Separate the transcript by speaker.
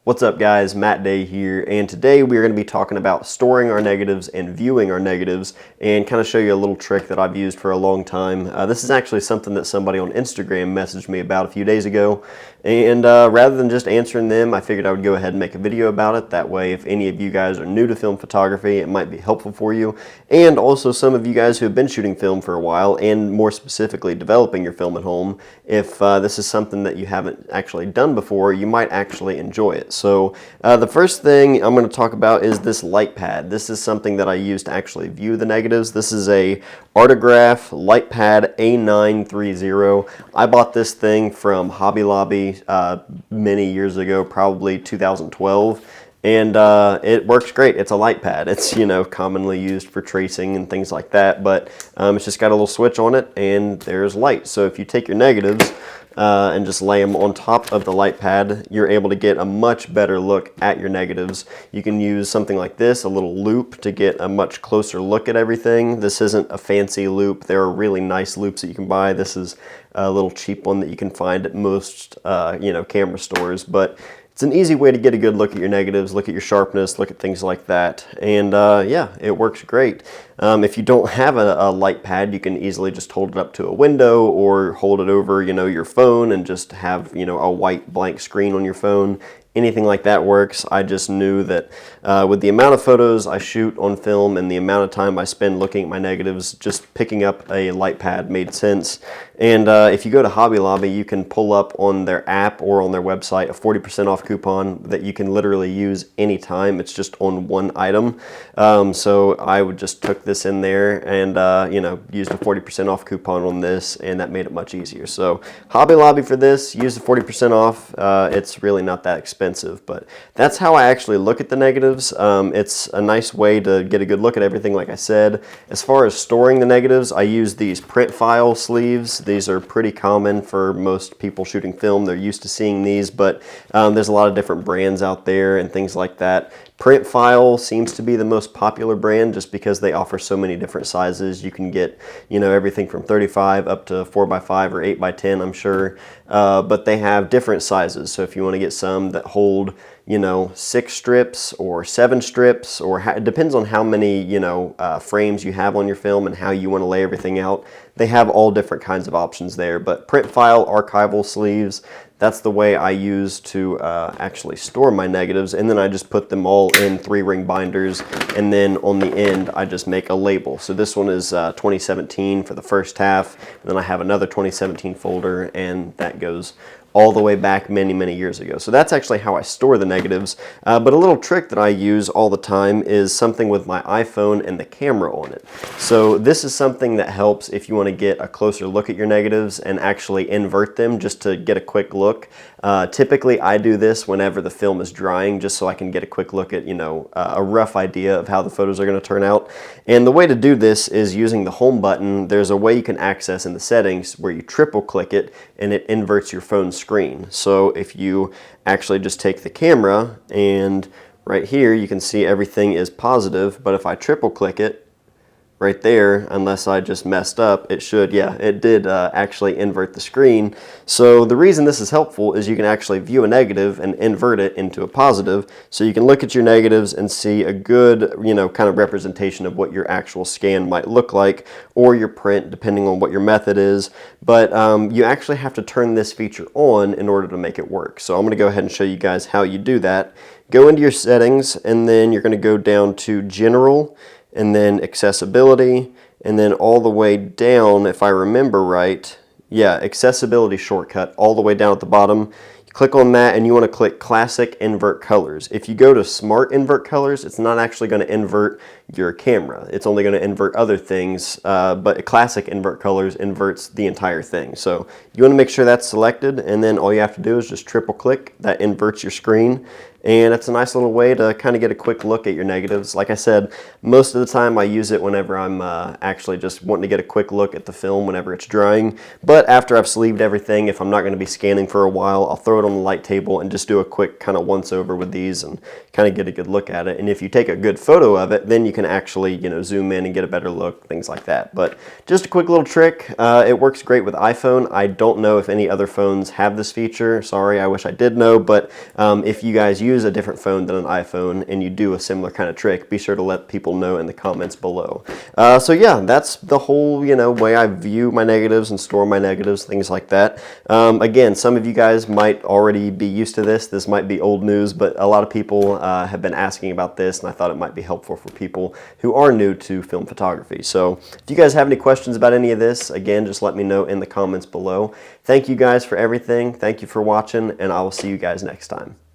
Speaker 1: What's up guys, Matt Day here, and today we're going to be talking about storing our negatives and viewing our negatives and kind of show you a little trick that I've used for a long time. This is actually something that somebody on Instagram messaged me about a few days ago, and rather than just answering them, I figured I would go ahead and make a video about it. That way if any of you guys are new to film photography, it might be helpful for you, and also some of you guys who have been shooting film for a while and more specifically developing your film at home. If this is something that you haven't actually done before, you might actually enjoy it. So the first thing I'm going to talk about is this light pad. This is something that I use to actually view the negatives. This is a Artograph light pad A930. I bought this thing from Hobby Lobby many years ago, probably 2012. And it works great. It's a light pad. It's, commonly used for tracing and things like that, but it's just got a little switch on it and there's light. So if you take your negatives and just lay them on top of the light pad, you're able to get a much better look at your negatives. You can use something like this, a little loop, to get a much closer look at everything. This isn't a fancy loop. There are really nice loops that you can buy. This is a little cheap one that you can find at most, camera stores, but it's an easy way to get a good look at your negatives, look at your sharpness, look at things like that. And yeah, it works great. If you don't have a light pad, you can easily just hold it up to a window or hold it over, your phone and just have, a white blank screen on your phone. Anything like that works. I just knew that with the amount of photos I shoot on film and the amount of time I spend looking at my negatives, just picking up a light pad made sense. And if you go to Hobby Lobby, you can pull up on their app or on their website a 40% off coupon that you can literally use anytime. It's just on one item. So I would just took this in there and used a 40% off coupon on this, and that made it much easier. So Hobby Lobby for this, use the 40% off. It's really not that expensive, but that's how I actually look at the negatives. It's a nice way to get a good look at everything, like I said. As far as storing the negatives, I use these print file sleeves. These are pretty common for most people shooting film. They're used to seeing these, but there's a lot of different brands out there and things like that. Print File seems to be the most popular brand just because they offer so many different sizes. You can get, everything from 35 up to 4x5 or 8x10, I'm sure. But they have different sizes. So if you want to get some that hold, 6 strips or 7 strips, or it depends on how many, frames you have on your film and how you want to lay everything out. They have all different kinds of options there. But Print File archival sleeves, that's the way I use to actually store my negatives, and then I just put them all in 3-ring binders, and then on the end I just make a label. So this one is 2017 for the first half, and then I have another 2017 folder, and that goes all the way back many years ago. So that's actually how I store the negatives. But a little trick that I use all the time is something with my iPhone and the camera on it. So this is something that helps if you want to get a closer look at your negatives and actually invert them just to get a quick look. Typically I do this whenever the film is drying, just so I can get a quick look at, a rough idea of how the photos are going to turn out. And the way to do this is using the home button. There's a way you can access in the settings where you triple click it and it inverts your phone screen. So if you actually just take the camera, and right here you can see everything is positive, but if I triple click it right there, unless I just messed up, it should, yeah, it did actually invert the screen. So the reason this is helpful is you can actually view a negative and invert it into a positive, so you can look at your negatives and see a good, kind of representation of what your actual scan might look like, or your print, depending on what your method is. But you actually have to turn this feature on in order to make it work. So I'm going to go ahead and show you guys how you do that. Go into your settings, and then you're going to go down to General, and then Accessibility, and then all the way down, if I remember right, yeah, Accessibility shortcut, all the way down at the bottom. You click on that, and you want to click Classic Invert Colors. If you go to Smart Invert Colors, it's not actually going to invert your camera. It's only going to invert other things, but Classic Invert Colors inverts the entire thing. So you want to make sure that's selected, and then all you have to do is just triple click. That inverts your screen. And it's a nice little way to kind of get a quick look at your negatives. Like I said, most of the time I use it whenever I'm actually just wanting to get a quick look at the film whenever it's drying. But after I've sleeved everything, if I'm not going to be scanning for a while, I'll throw it it on the light table and just do a quick kind of once over with these and kind of get a good look at it. And if you take a good photo of it, then you can actually, you know, zoom in and get a better look, things like that. But just a quick little trick. It works great with iPhone. I don't know if any other phones have this feature. Sorry, I wish I did know, but if you guys use a different phone than an iPhone and you do a similar kind of trick, be sure to let people know in the comments below. So yeah, that's the whole, you know, way I view my negatives and store my negatives, things like that. Again, some of you guys might already be used to this. This might be old news, but a lot of people have been asking about this, and I thought it might be helpful for people who are new to film photography. So if you guys have any questions about any of this, again, just let me know in the comments below. Thank you guys for everything. Thank you for watching, and I will see you guys next time.